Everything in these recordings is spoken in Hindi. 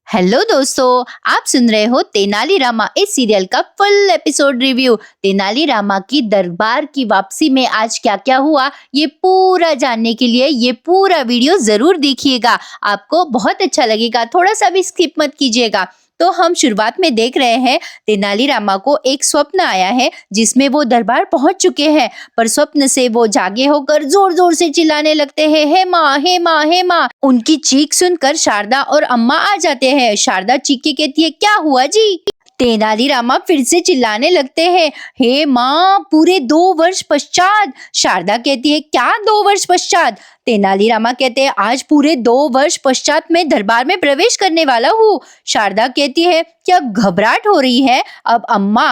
हेलो दोस्तों, आप सुन रहे हो तेनाली रामा इस सीरियल का full episode review. Tenali Rama की दरबार की वापसी में आज क्या क्या हुआ, ये पूरा जानने के लिए ये पूरा वीडियो जरूर देखिएगा। आपको बहुत अच्छा लगेगा, थोड़ा सा भी स्किप मत कीजिएगा। तो हम शुरुआत में देख रहे हैं तेनाली रामा को एक स्वप्न आया है जिसमें वो दरबार पहुंच चुके हैं, पर स्वप्न से वो जागे होकर जोर जोर से चिल्लाने लगते हैं, हे माँ हे माँ हे माँ। उनकी चीख सुनकर शारदा और अम्मा आ जाते हैं। शारदा चीख के कहती है, क्या हुआ जी? तेनाली रामा फिर से चिल्लाने लगते हैं, हे माँ पूरे 2 वर्ष पश्चात। शारदा कहती है, क्या 2 वर्ष पश्चात? तेनाली रामा कहते हैं, आज पूरे 2 वर्ष पश्चात मैं दरबार में प्रवेश करने वाला हूँ। शारदा कहती है, क्या घबराहट हो रही है? अब अम्मा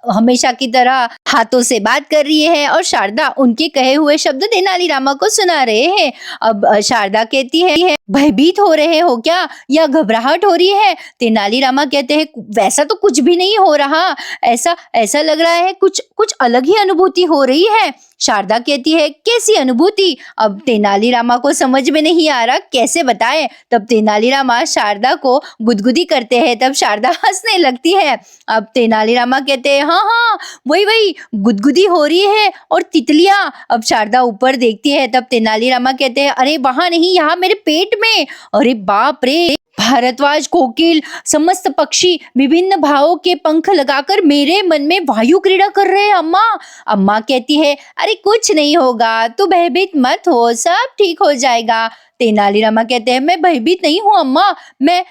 हमेशा की तरह हाथों से बात कर रही है और शारदा उनके कहे हुए शब्द तेनाली रामा को सुना रहे हैं। अब शारदा कहती है, भयभीत हो रहे हो क्या या घबराहट हो रही है? तेनाली रामा कहते हैं, वैसा तो कुछ भी नहीं हो रहा, ऐसा ऐसा लग रहा है कुछ कुछ अलग ही अनुभूति हो रही है। शारदा कहती है, कैसी अनुभूति? अब तेनाली रामा को समझ में नहीं आ रहा कैसे बताए। तब तेनाली रामा शारदा को गुदगुदी करते हैं, तब शारदा हंसने लगती है। अब तेनाली रामा कहते हैं, हाँ हाँ वही वही गुदगुदी हो रही है और तितलियां। अब शारदा ऊपर देखती है, तब तेनाली रामा कहते हैं, अरे वहां नहीं, यहाँ मेरे पेट में। अरे बाप रे, भारद्वाज कोकिल समस्त पक्षी विभिन्न भावों के पंख लगाकर मेरे मन में वायु क्रीड़ा कर रहे हैं अम्मा। अम्मा कहती है, अरे कुछ नहीं होगा, तू भयभीत मत हो, सब ठीक हो जाएगा। तेनाली रामा कहते हैं, मैं भयभीत नहीं हूँ अम्मा, मैं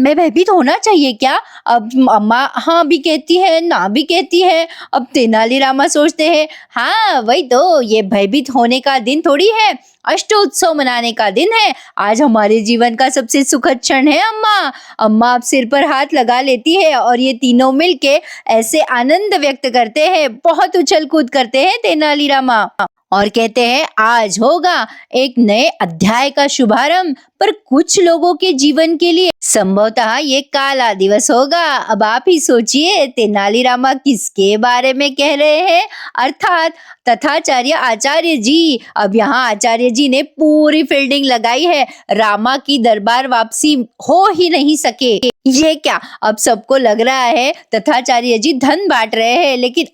भयभीत होना चाहिए क्या? अब अम्मा हाँ भी कहती है, ना भी कहती है। अब तेनाली रामा सोचते हैं, हाँ वही तो, ये भयभीत होने का दिन थोड़ी है, अष्टोत्सव मनाने का दिन है। आज हमारे जीवन का सबसे सुखद क्षण है अम्मा। अम्मा अब सिर पर हाथ लगा लेती है और ये तीनों मिलके ऐसे आनंद व्यक्त करते हैं, बहुत उछल कूद करते हैं तेनाली रामा और कहते हैं, आज होगा एक नए अध्याय का शुभारंभ, पर कुछ लोगों के जीवन के लिए संभवतः ये काला दिवस होगा। अब आप ही सोचिए तेनाली रामा किसके बारे में कह रहे हैं, अर्थात तथाचार्य आचार्य जी। अब यहाँ आचार्य जी ने पूरी फील्डिंग लगाई है, रामा की दरबार वापसी हो ही नहीं सके। ये क्या, अब सबको लग रहा है तथाचार्य जी धन बांट रहे हैं, लेकिन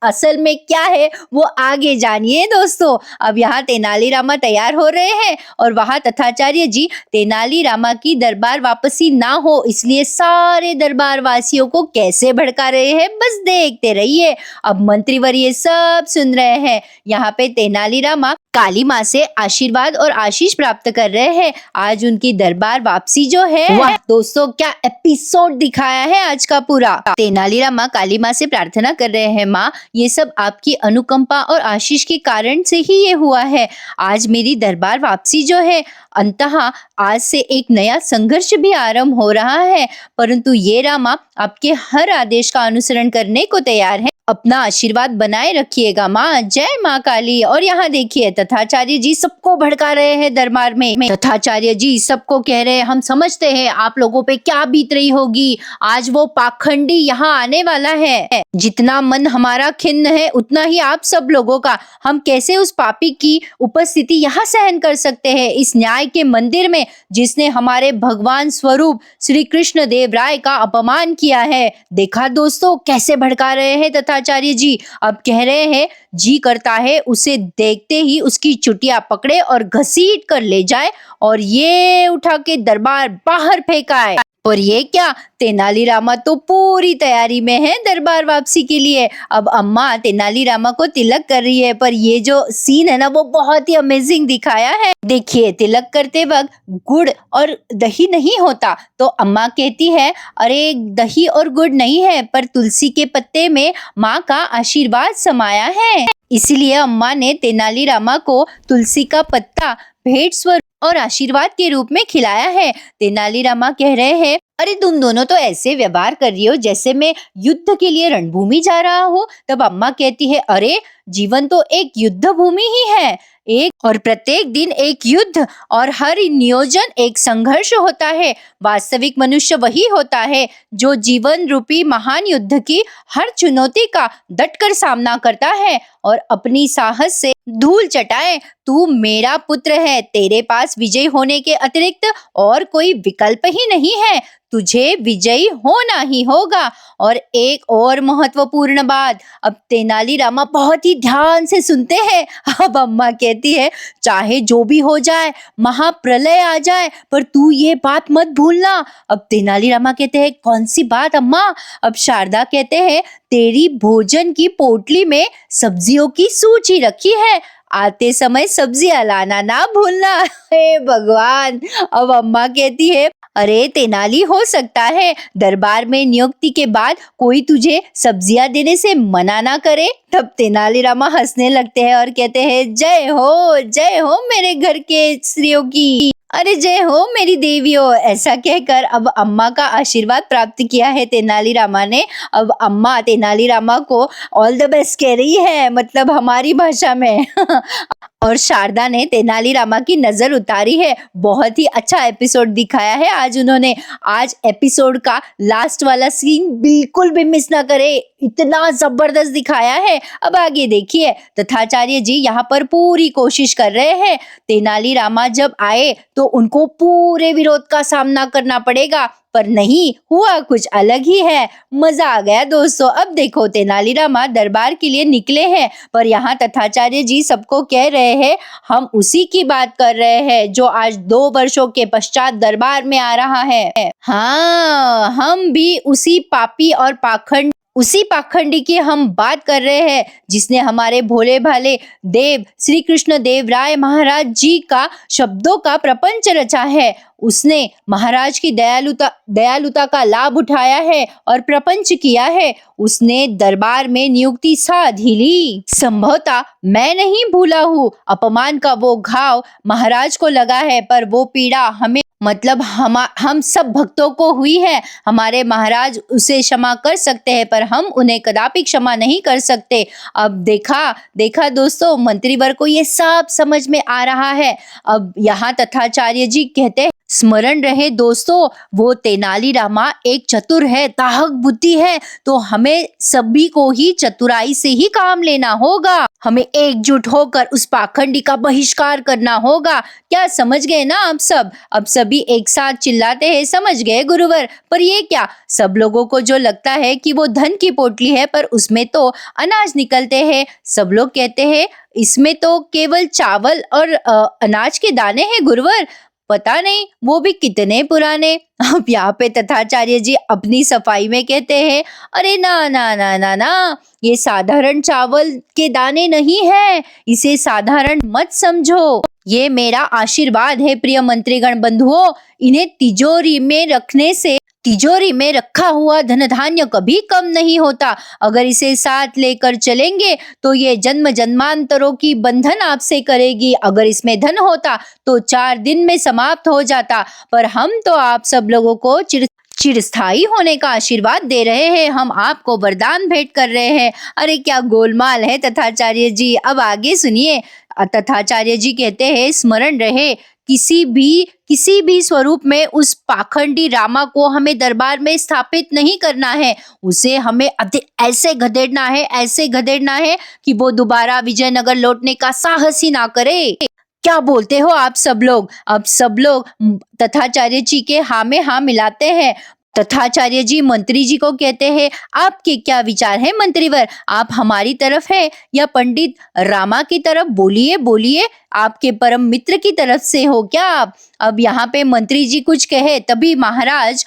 असल में क्या है वो आगे जानिए दोस्तों। अब यहाँ तेनाली रामा तैयार हो रहे हैं और वहां तथाचार्य जी तेनाली रामा की दरबार वापसी ना हो इसलिए सारे दरबार वासियों को कैसे भड़का रहे हैं, बस देखते रहिए। अब मंत्रीवर ये सब सुन रहे हैं। यहाँ पे तेनाली रामा काली माँ से आशीर्वाद और आशीष प्राप्त कर रहे हैं। आज उनकी दरबार वापसी जो है, वाह दोस्तों क्या एपिसोड दिखाया है आज का पूरा। तेनाली रामा काली माँ से प्रार्थना कर रहे हैं, माँ ये सब आपकी अनुकंपा और आशीष के कारण से ही ये हुआ है। आज मेरी दरबार वापसी जो है, अंततः आज से एक नया संघर्ष भी आरंभ हो रहा है, परंतु ये रामा आपके हर आदेश का अनुसरण करने को तैयार है। अपना आशीर्वाद बनाए रखिएगा माँ, जय माँ काली। और यहाँ देखिए तथाचार्य जी सबको भड़का रहे हैं दरबार में। तथाचार्य जी सबको कह रहे हैं, हम समझते हैं आप लोगों पे क्या बीत रही होगी, आज वो पाखंडी यहाँ आने वाला है। जितना मन हमारा खिन्न है उतना ही आप सब लोगों का। हम कैसे उस पापी की उपस्थिति यहाँ सहन कर सकते हैं, इस न्याय के मंदिर में जिसने हमारे भगवान स्वरूप श्री कृष्ण देव राय का अपमान किया है। देखा दोस्तों कैसे भड़का रहे हैं तथाचार्य जी। अब कह रहे हैं, जी करता है उसे देखते ही उसकी चुटिया पकड़े और घसीट कर ले जाए और ये उठा के दरबार बाहर फेंकाए। और ये क्या, तेनाली रामा तो पूरी तैयारी में है दरबार वापसी के लिए। अब अम्मा तेनाली रामा को तिलक कर रही है, पर ये जो सीन है ना वो बहुत ही अमेजिंग दिखाया है। देखिए तिलक करते वक्त गुड़ और दही नहीं होता, तो अम्मा कहती है, अरे दही और गुड़ नहीं है, पर तुलसी के पत्ते में माँ का आशीर्वाद समाया है। इसीलिए अम्मा ने तेनाली रामा को तुलसी का पत्ता भेंट स्वरूप और आशीर्वाद के रूप में खिलाया है। तेनाली रामा कह रहे हैं, अरे तुम दोनों तो ऐसे व्यवहार कर रही हो जैसे मैं युद्ध के लिए रणभूमि जा रहा हूँ। तब अम्मा कहती है, अरे जीवन तो एक युद्ध भूमि ही है, एक और प्रत्येक दिन एक युद्ध और हर नियोजन एक संघर्ष होता है। वास्तविक मनुष्य वही होता है जो जीवन रूपी महान युद्ध की हर चुनौती का डटकर सामना करता है और अपनी साहस से धूल चटाए। तू मेरा पुत्र है, तेरे पास विजयी होने के अतिरिक्त और कोई विकल्प ही नहीं है, तुझे विजयी होना ही होगा। और एक और महत्वपूर्ण बात, अब तेनालीरामा बहुत ही ध्यान से सुनते हैं। अब अम्मा कहती है, चाहे जो भी हो जाए, महाप्रलय आ जाए, पर तू ये बात मत भूलना। अब तेनालीरामा कहते हैं, कौन सी बात अम्मा? अब शारदा कहते हैं, तेरी भोजन की पोटली में सब्जियों की सूची रखी है, आते समय सब्जियां लाना ना भूलना। हे भगवान! अब अम्मा कहती है, अरे तेनाली, हो सकता है दरबार में नियुक्ति के बाद कोई तुझे सब्जियां देने से मना ना करे। तब तेनालीरामा हंसने लगते हैं और कहते हैं, जय हो मेरे घर के स्त्रियों की, अरे जय हो मेरी देवियों। ऐसा कहकर अब अम्मा का आशीर्वाद प्राप्त किया है तेनालीरामा ने। अब अम्मा तेनालीरामा को ऑल द बेस्ट कह रही है, मतलब हमारी भाषा में। और शारदा ने तेनालीरामा की नजर उतारी है। बहुत ही अच्छा एपिसोड दिखाया है आज उन्होंने। आज एपिसोड का लास्ट वाला सीन बिल्कुल भी मिस ना करे, इतना जबरदस्त दिखाया है। अब आगे देखिए, तथाचार्य जी यहाँ पर पूरी कोशिश कर रहे हैं। तेनालीरामा जब आए तो उनको पूरे विरोध का सामना करना पड़ेगा, पर नहीं, हुआ कुछ अलग ही है। मजा आ गया दोस्तों। अब देखो, तेनालीरामा दरबार के लिए निकले हैं, पर यहाँ तथाचार्य जी सबको कह रहे हैं, हम उसी की बात कर रहे हैं जो आज 2 वर्षों के पश्चात दरबार में आ रहा है। हाँ, हम भी उसी पाखंडी की हम बात कर रहे हैं जिसने हमारे भोले भाले देव श्री कृष्ण देव राय महाराज जी का शब्दों का प्रपंच रचा है। उसने महाराज की दयालुता का लाभ उठाया है और प्रपंच किया है। उसने दरबार में नियुक्ति साध ही ली। संभवतः मैं नहीं भूला हूँ, अपमान का वो घाव महाराज को लगा है, पर वो पीड़ा हमें, मतलब हम सब भक्तों को हुई है। हमारे महाराज उसे क्षमा कर सकते हैं, पर हम उन्हें कदापि क्षमा नहीं कर सकते। अब देखा दोस्तों, मंत्रीवर को ये सब समझ में आ रहा है। अब यहाँ तथाचार्य जी कहते हैं, स्मरण रहे दोस्तों, वो तेनालीरामा एक चतुर है, दाहक बुद्धि है, तो हमें सभी को ही चतुराई से ही काम लेना होगा। हमें एकजुट होकर उस पाखंडी का बहिष्कार करना होगा। क्या समझ गए ना आप सब? अब सभी एक साथ चिल्लाते हैं, समझ गए गुरुवर? पर ये क्या, सब लोगों को जो लगता है कि वो धन की पोटली है, पर उसमें तो अनाज निकलते हैं। सब लोग कहते हैं, इसमें तो केवल चावल और अनाज के दाने हैं गुरुवर, पता नहीं वो भी कितने पुराने। अब यहाँ पे तथाचार्य जी अपनी सफाई में कहते हैं, अरे ना ना ना ना ना, ये साधारण चावल के दाने नहीं है, इसे साधारण मत समझो। ये मेरा आशीर्वाद है प्रिय मंत्रीगण बंधुओं, इन्हें तिजोरी में रखा हुआ धन धान्य कभी कम नहीं होता। अगर इसे साथ लेकर चलेंगे तो ये जन्म जन्मांतरों की बंधन आपसे करेगी। अगर इसमें धन होता तो 4 दिन में समाप्त हो जाता, पर हम तो आप सब लोगों को चिरस्थायी होने का आशीर्वाद दे रहे हैं, हम आपको वरदान भेंट कर रहे हैं। अरे क्या गोलमाल है तथाचार्य जी। अब आगे सुनिए, तथाचार्य जी कहते हैं, स्मरण रहे, किसी भी स्वरूप में उस पाखंडी रामा को हमें दरबार में स्थापित नहीं करना है। उसे हमें ऐसे घदेड़ना है कि वो दोबारा विजयनगर लौटने का साहस ही ना करे। क्या बोलते हो आप सब लोग? अब सब लोग तथाचार्य जी के हाँ में हाँ मिलाते हैं। तथाचार्य जी मंत्री जी को कहते हैं, आपके क्या विचार है मंत्रीवर? आप हमारी तरफ है या पंडित रामा की तरफ? बोलिए, आपके परम मित्र की तरफ से हो क्या आप? अब यहाँ पे मंत्री जी कुछ कहे, तभी महाराज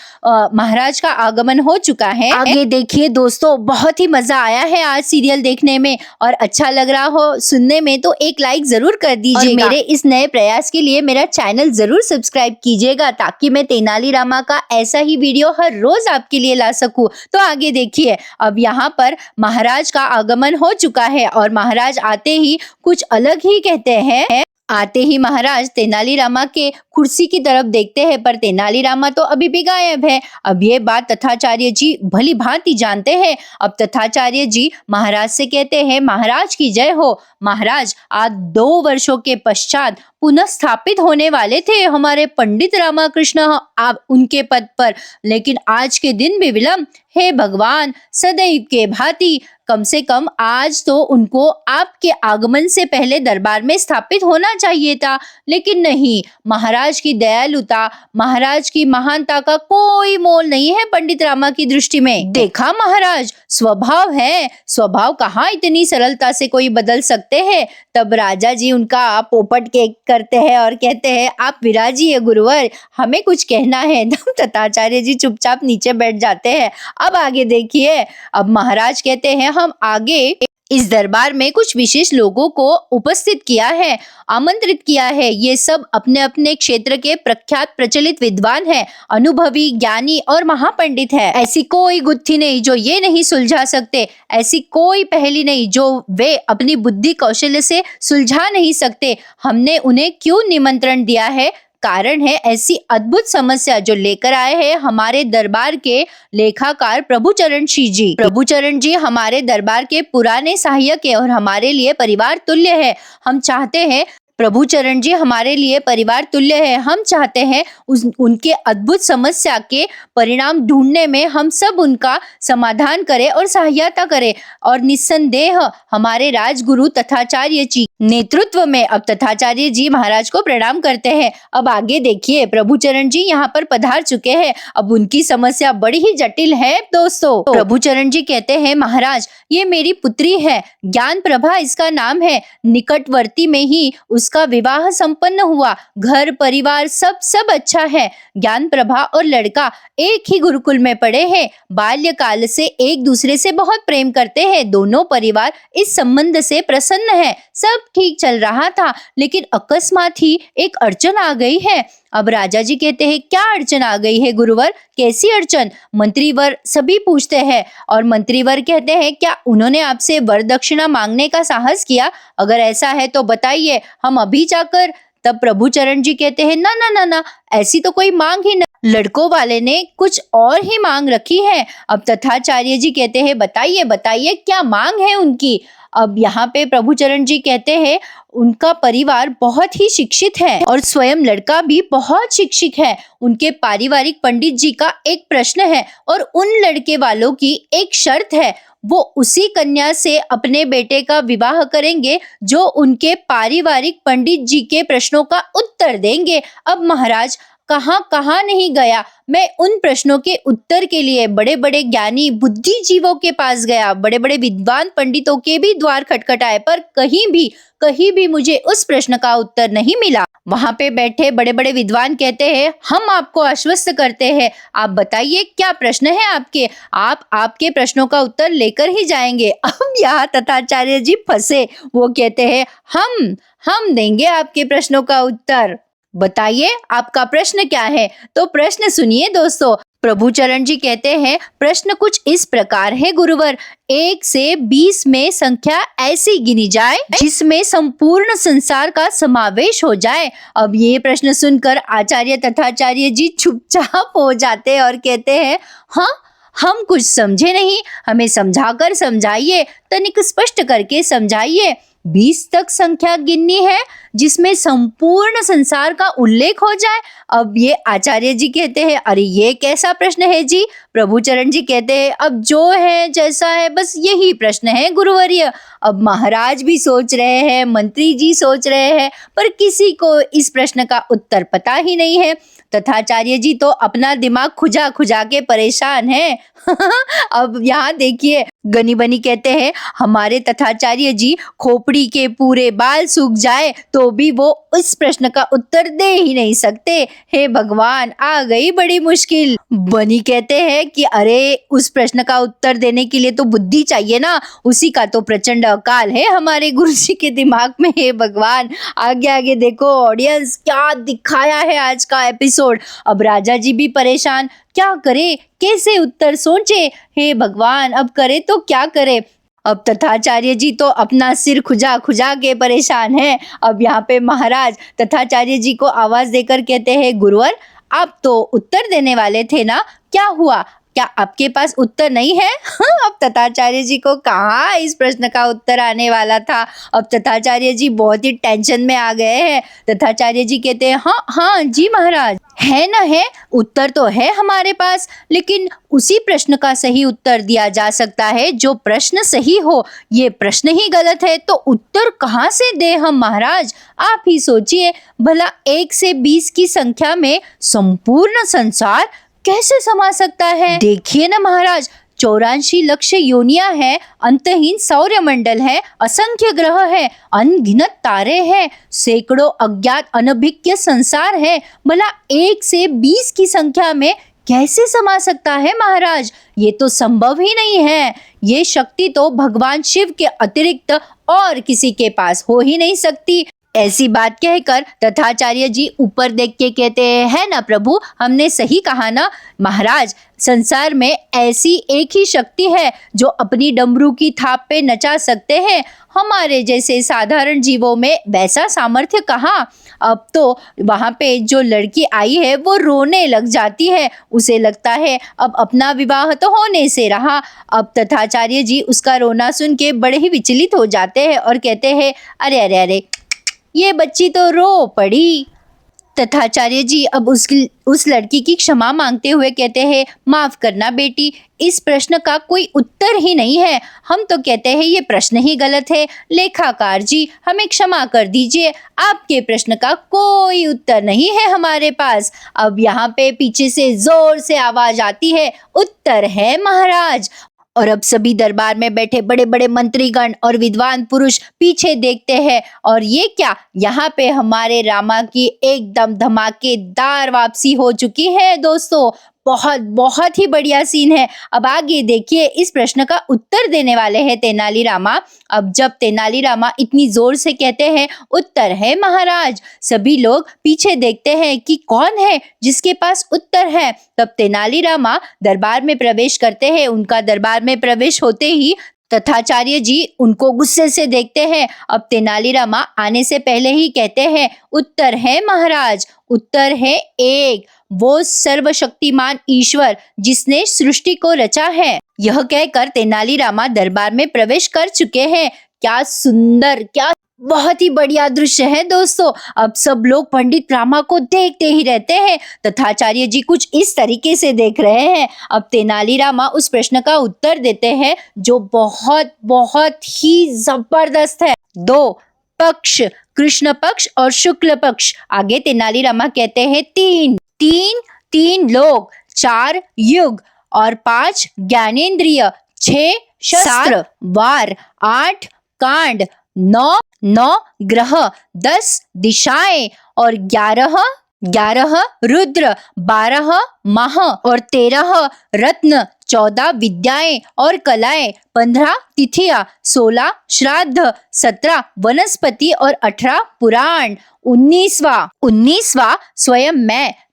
का आगमन हो चुका है। आगे देखिए दोस्तों, बहुत ही मजा आया है आज सीरियल देखने में, और अच्छा लग रहा हो सुनने में तो एक लाइक जरूर कर दीजिएगा। और मेरे इस नए प्रयास के लिए मेरा चैनल जरूर सब्सक्राइब कीजिएगा, ताकि मैं तेनालीरामा का ऐसा ही वीडियो हर रोज आपके लिए ला सकूं। तो आगे देखिए, अब यहाँ पर महाराज का आगमन हो चुका है, और महाराज आते ही कुछ अलग ही कहते हैं। आते ही महाराज तेनालीरामा के कुर्सी की तरफ देखते हैं, पर तेनालीरामा तो अभी भी गायब है। अब ये बात तथाचार्य जी भली भांति जानते हैं। अब तथाचार्य जी महाराज से कहते हैं, महाराज की जय हो। महाराज, आज 2 वर्षों के पश्चात पुनः स्थापित होने वाले थे हमारे पंडित रामकृष्ण आप उनके पद पर, लेकिन आज के दिन भी विलंब। हे भगवान, सदैव के भांति कम से कम आज तो उनको आपके आगमन से पहले दरबार में स्थापित होना चाहिए था, लेकिन नहीं। महाराज की दयालुता, महाराज की महानता का कोई मोल नहीं है पंडित रामा की दृष्टि में। देखा महाराज, स्वभाव है, स्वभाव कहाँ इतनी सरलता से कोई बदल सकते हैं। तब राजा जी उनका पोपट के करते हैं और कहते हैं, आप विराजिए गुरुवर, हमें कुछ कहना है। तब तथाचार्य जी चुपचाप नीचे बैठ जाते हैं। अब आगे देखिए। अब महाराज कहते हैं, हम आगे इस दरबार में कुछ विशेष लोगों को उपस्थित किया है, आमंत्रित किया है। ये सब अपने अपने क्षेत्र के प्रख्यात प्रचलित विद्वान हैं, अनुभवी, ज्ञानी और महापंडित है। ऐसी कोई गुत्थी नहीं जो ये नहीं सुलझा सकते, ऐसी कोई पहेली नहीं जो वे अपनी बुद्धि कौशल्य से सुलझा नहीं सकते। हमने उन्हें क्यों निमंत्रण दिया है? कारण है ऐसी अद्भुत समस्या जो लेकर आए हैं हमारे दरबार के लेखाकार प्रभुचरण जी। प्रभुचरण जी हमारे दरबार के पुराने सहायक है और हमारे लिए परिवार तुल्य है। हम चाहते हैं प्रभुचरण जी हमारे लिए परिवार तुल्य है। हम चाहते हैं उनके अद्भुत समस्या के परिणाम ढूंढने में हम सब उनका समाधान करें और सहायता करें, और निस्संदेह हमारे राजगुरु तथाचार्य जी नेतृत्व में। अब तथाचार्य जी महाराज को प्रणाम करते हैं। अब आगे देखिए, प्रभुचरण जी यहाँ पर पधार चुके हैं। अब उनकी समस्या बड़ी ही जटिल है दोस्तों। प्रभुचरण जी कहते हैं, महाराज, ये मेरी पुत्री है, ज्ञान प्रभा इसका नाम है। निकटवर्ती में ही उसका विवाह संपन्न हुआ, घर परिवार सब अच्छा है। ज्ञान प्रभा और लड़का एक ही गुरुकुल में पढ़े हैं, बाल्यकाल से एक दूसरे से बहुत प्रेम करते हैं। दोनों परिवार इस संबंध से प्रसन्न है, सब ठीक चल रहा था, लेकिन अकस्मात ही एक अड़चन आ गई है। अब राजा जी कहते हैं, क्या अड़चन आ गई है गुरुवर? कैसी अड़चन? मंत्रीवर सभी पूछते हैं और मंत्रीवर कहते हैं, क्या उन्होंने आपसे वरदक्षिणा मांगने का साहस किया? अगर ऐसा है तो बताइए, हम अभी जाकर। तब प्रभुचरण जी कहते हैं, ना ना ना ना, ऐसी तो कोई मांग ही नहीं, लड़कों वाले ने कुछ और ही मांग रखी है। अब तथाचार्य जी कहते हैं, बताइए बताइए, क्या मांग है उनकी? अब यहाँ पे प्रभुचरण जी कहते हैं, उनका परिवार बहुत ही शिक्षित है और स्वयं लड़का भी बहुत शिक्षित है। उनके पारिवारिक पंडित जी का एक प्रश्न है और उन लड़के वालों की एक शर्त है, वो उसी कन्या से अपने बेटे का विवाह करेंगे जो उनके पारिवारिक पंडित जी के प्रश्नों का उत्तर देंगे। अब महाराज, कहाँ नहीं गया मैं उन प्रश्नों के उत्तर के लिए, बड़े बड़े ज्ञानी बुद्धिजीवों के पास गया, बड़े बड़े विद्वान पंडितों के भी द्वार खटखटाए, पर कहीं भी मुझे उस प्रश्न का उत्तर नहीं मिला। वहां पे बैठे बड़े बड़े विद्वान कहते हैं, हम आपको आश्वस्त करते हैं, आप बताइए क्या प्रश्न है आपके, आप आपके प्रश्नों का उत्तर लेकर ही जाएंगे। अब यहाँ तथाचार्य जी फंसे। वो कहते हैं, हम देंगे आपके प्रश्नों का उत्तर, बताइए आपका प्रश्न क्या है। तो प्रश्न सुनिए दोस्तों। प्रभुचरण जी कहते हैं, प्रश्न कुछ इस प्रकार है गुरुवर, 1 से 20 में संख्या ऐसी गिनी जाए जिसमें संपूर्ण संसार का समावेश हो जाए। अब ये प्रश्न सुनकर आचार्य तथाचार्य जी चुपचाप हो जाते और कहते हैं, हाँ, हम कुछ समझे नहीं, हमें समझाकर समझाइए, तनिक स्पष्ट करके समझाइए। 20 तक संख्या गिननी है जिसमें संपूर्ण संसार का उल्लेख हो जाए। अब ये आचार्य जी कहते हैं, अरे ये कैसा प्रश्न है जी? प्रभुचरण जी कहते हैं, अब जो है जैसा है, बस यही प्रश्न है गुरुवर्य। अब महाराज भी सोच रहे हैं, मंत्री जी सोच रहे हैं, पर किसी को इस प्रश्न का उत्तर पता ही नहीं है। तथाचार्य जी तो अपना दिमाग खुजा खुजा के परेशान है। अब यहाँ देखिए, गनी बनी कहते हैं, हमारे तथाचार्य जी खोपड़ी के पूरे बाल सूख जाए तो भी वो इस प्रश्न का उत्तर दे ही नहीं सकते। हे भगवान, आ गई बड़ी मुश्किल। बनी कहते हैं कि अरे, उस प्रश्न का उत्तर देने के लिए तो बुद्धि चाहिए ना, उसी का तो प्रचंड अकाल है हमारे गुरु जी के दिमाग में। हे भगवान, आगे आगे देखो ऑडियंस, क्या दिखाया है आज का एपिसोड। अब राजा जी भी परेशान, क्या करे, कैसे उत्तर सोचे। हे भगवान, अब करे तो क्या करे। अब तथाचार्य जी तो अपना सिर खुजा खुजा के परेशान है। अब यहाँ पे महाराज तथाचार्य जी को आवाज देकर कहते हैं, गुरुवर आप तो उत्तर देने वाले थे ना, क्या हुआ, क्या आपके पास उत्तर नहीं है? अब तथाचार्य जी को कहाँ इस प्रश्न का उत्तर आने वाला था। अब तथाचार्य जी बहुत ही टेंशन में आ गए हैं। तथाचार्य जी कहते हैं, हाँ हाँ जी महाराज, है ना, है उत्तर तो है हमारे पास, लेकिन उसी प्रश्न का सही उत्तर दिया जा सकता है जो प्रश्न सही हो। ये प्रश्न ही गलत है तो उत्तर कहाँ से दे हम महाराज? आप ही सोचिए, भला 1 से 20 की संख्या में संपूर्ण संसार कैसे समा सकता है? देखिए ना महाराज, 84 लाख योनियां हैं, अंतहीन सौरमंडल है, असंख्य ग्रह है, अनगिनत तारे हैं, सैकड़ों अज्ञात अनभिज्ञ संसार है। भला 1 से 20 की संख्या में कैसे समा सकता है महाराज? ये तो संभव ही नहीं है। ये शक्ति तो भगवान शिव के अतिरिक्त और किसी के पास हो ही नहीं सकती। ऐसी बात कहकर तथाचार्य जी ऊपर देख के कहते हैं, है ना प्रभु, हमने सही कहा ना महाराज, संसार में ऐसी एक ही शक्ति है जो अपनी डमरू की थाप पे नचा सकते हैं। हमारे जैसे साधारण जीवों में वैसा सामर्थ्य कहाँ। अब तो वहाँ पे जो लड़की आई है वो रोने लग जाती है, उसे लगता है अब अपना विवाह तो होने से रहा। अब तथाचार्य जी उसका रोना सुन के बड़े ही विचलित हो जाते हैं और कहते हैं, अरे अरे अरे, ये बच्ची तो रो पड़ी। तथाचार्य जी अब उस लड़की की क्षमा मांगते हुए कहते हैं, माफ करना बेटी, इस प्रश्न का कोई उत्तर ही नहीं है। हम तो कहते हैं ये प्रश्न ही गलत है। लेखाकार जी हमें क्षमा कर दीजिए, आपके प्रश्न का कोई उत्तर नहीं है हमारे पास। अब यहाँ पे पीछे से जोर से आवाज आती है, उत्तर है महाराज। और अब सभी दरबार में बैठे बड़े बड़े मंत्रीगण और विद्वान पुरुष पीछे देखते हैं, और ये क्या, यहाँ पे हमारे रामा की एकदम धमाकेदार वापसी हो चुकी है दोस्तों। बहुत बहुत ही बढ़िया सीन है। अब आगे देखिए, इस प्रश्न का उत्तर देने वाले हैं तेनालीरामा। अब जब तेनालीरामा इतनी जोर से कहते हैं, उत्तर है महाराज, सभी लोग पीछे देखते हैं कि कौन है जिसके पास उत्तर है। तब तेनालीरामा दरबार में प्रवेश करते हैं। उनका दरबार में प्रवेश होते ही तथाचार्य जी उनको गुस्से से देखते हैं। अब तेनालीरामा आने से पहले ही कहते हैं, उत्तर है महाराज, उत्तर है एक, वो सर्वशक्तिमान ईश्वर जिसने सृष्टि को रचा है। यह कहकर तेनालीरामा दरबार में प्रवेश कर चुके हैं। क्या सुंदर, क्या बहुत ही बढ़िया दृश्य है दोस्तों। अब सब लोग पंडित रामा को देखते ही रहते हैं। तथाचार्य जी कुछ इस तरीके से देख रहे हैं। अब तेनालीरामा उस प्रश्न का उत्तर देते हैं जो बहुत बहुत ही जबरदस्त है। 2 पक्ष, कृष्ण पक्ष और शुक्ल पक्ष। आगे तेनालीरामा कहते हैं, 3 लोग, 4 युग और 5 ज्ञानेंद्रिय, 6 शस्त्र, वार, 8 कांड, 9 ग्रह, 10 दिशाएं और 11 रुद्र, 12 माह और 13 रत्न, 14 विद्याएं और कलाएं, 15 तिथियां, 16 श्राद्ध, 17 वनस्पति और 18 पुराण, 19वां स्वयं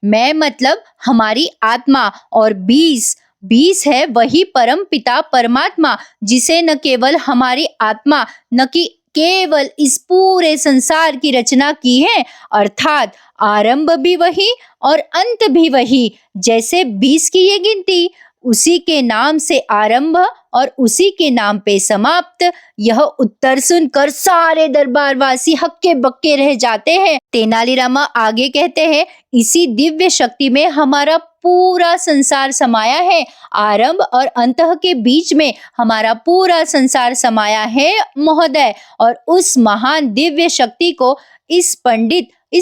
मैं मतलब हमारी आत्मा, और 20 है वही परम पिता परमात्मा जिसे न केवल हमारी आत्मा न कि केवल इस पूरे संसार की रचना की है, अर्थात आरंभ भी वही और अंत भी वही। जैसे 20 की ये गिनती, उसी के नाम से आरंभ और उसी के नाम पे समाप्त। यह उत्तर सुनकर सारे दरबारवासी हक्के बक्के रह जाते हैं। तेनालीरामा आगे कहते हैं, इसी दिव्य शक्ति में हमारा पूरा संसार समाया है। आरंभ और अंत के बीच में हमारा पूरा संसार समाया है महोदय, और उस महान दिव्य शक्ति को इस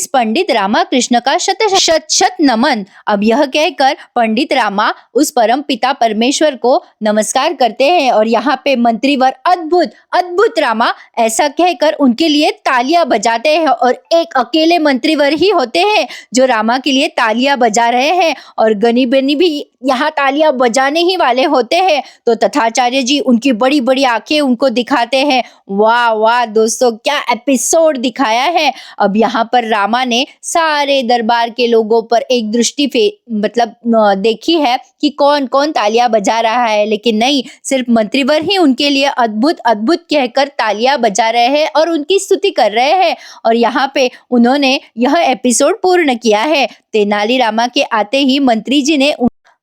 पंडित रामाकृष्ण का शत नमन। अब यह कहकर पंडित रामा उस परम पिता परमेश्वर को नमस्कार करते हैं, और यहाँ पे मंत्रीवर अद्भुत रामा ऐसा कहकर उनके लिए तालियां बजाते हैं। और एक अकेले मंत्रीवर ही होते हैं जो रामा के लिए तालियां बजा रहे हैं, और गनी बनी भी यहाँ तालियां बजाने ही वाले होते हैं। तो तथाचार्य जी उनकी बड़ी बड़ी आंखें उनको दिखाते हैं। वाह वाह दोस्तों, क्या एपिसोड दिखाया है। अब यहाँ पर रामा ने सारे दरबार के लोगों पर एक दृष्टि देखी है कि कौन कौन तालियां बजा रहा है, लेकिन नहीं, सिर्फ मंत्रीवर ही उनके लिए अद्भुत अद्भुत कहकर तालियां बजा रहे हैं और उनकी स्तुति कर रहे हैं। और यहाँ पे उन्होंने यह एपिसोड पूर्ण किया है। तेनालीरामा के आते ही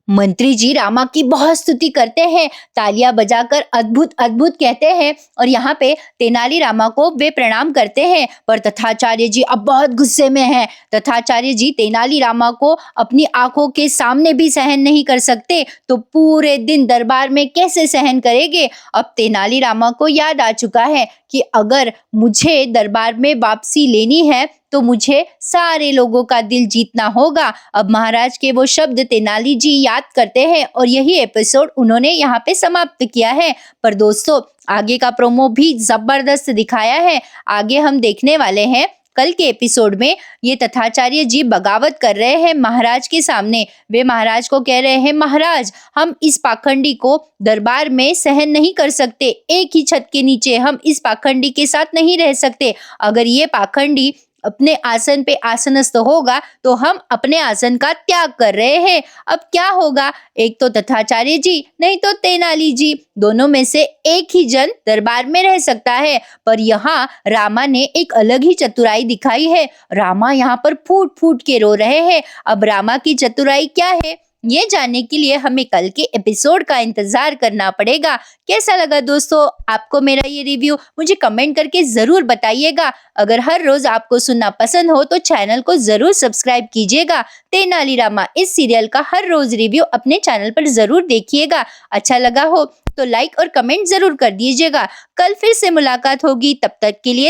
मंत्री जी रामा की बहुत स्तुति करते हैं, तालियां बजाकर अद्भुत अद्भुत कहते हैं और यहाँ पे तेनालीरामा को वे प्रणाम करते हैं। पर तथाचार्य जी अब बहुत गुस्से में हैं। तथाचार्य जी तेनालीरामा को अपनी आंखों के सामने भी सहन नहीं कर सकते, तो पूरे दिन दरबार में कैसे सहन करेंगे। अब तेनालीरामा को याद आ चुका है कि अगर मुझे दरबार में वापसी लेनी है तो मुझे सारे लोगों का दिल जीतना होगा। अब महाराज के वो शब्द तेनाली जी याद करते हैं और यही एपिसोड उन्होंने यहाँ पे समाप्त किया है। पर दोस्तों, आगे का प्रोमो भी जबरदस्त दिखाया है। आगे हम देखने वाले हैं कल के एपिसोड में ये तथाचार्य जी बगावत कर रहे हैं महाराज के सामने। वे महाराज को कह रहे हैं, महाराज हम इस पाखंडी को दरबार में सहन नहीं कर सकते, एक ही छत के नीचे हम इस पाखंडी के साथ नहीं रह सकते। अगर ये पाखंडी अपने आसन पे आसनस्थ होगा तो हम अपने आसन का त्याग कर रहे हैं। अब क्या होगा, एक तो तथाचार्य जी नहीं तो तेनाली जी, दोनों में से एक ही जन दरबार में रह सकता है। पर यहाँ रामा ने एक अलग ही चतुराई दिखाई है। रामा यहाँ पर फूट फूट के रो रहे हैं। अब रामा की चतुराई क्या है, ये जानने के लिए हमें कल के एपिसोड का इंतजार करना पड़ेगा। कैसा लगा दोस्तों आपको मेरा ये रिव्यू, मुझे कमेंट करके जरूर बताइएगा। अगर हर रोज आपको सुनना पसंद हो तो चैनल को जरूर सब्सक्राइब कीजिएगा। तेनालीरामा इस सीरियल का हर रोज रिव्यू अपने चैनल पर जरूर देखिएगा। अच्छा लगा हो तो लाइक और कमेंट जरूर कर दीजिएगा। कल फिर से मुलाकात होगी, तब तक के लिए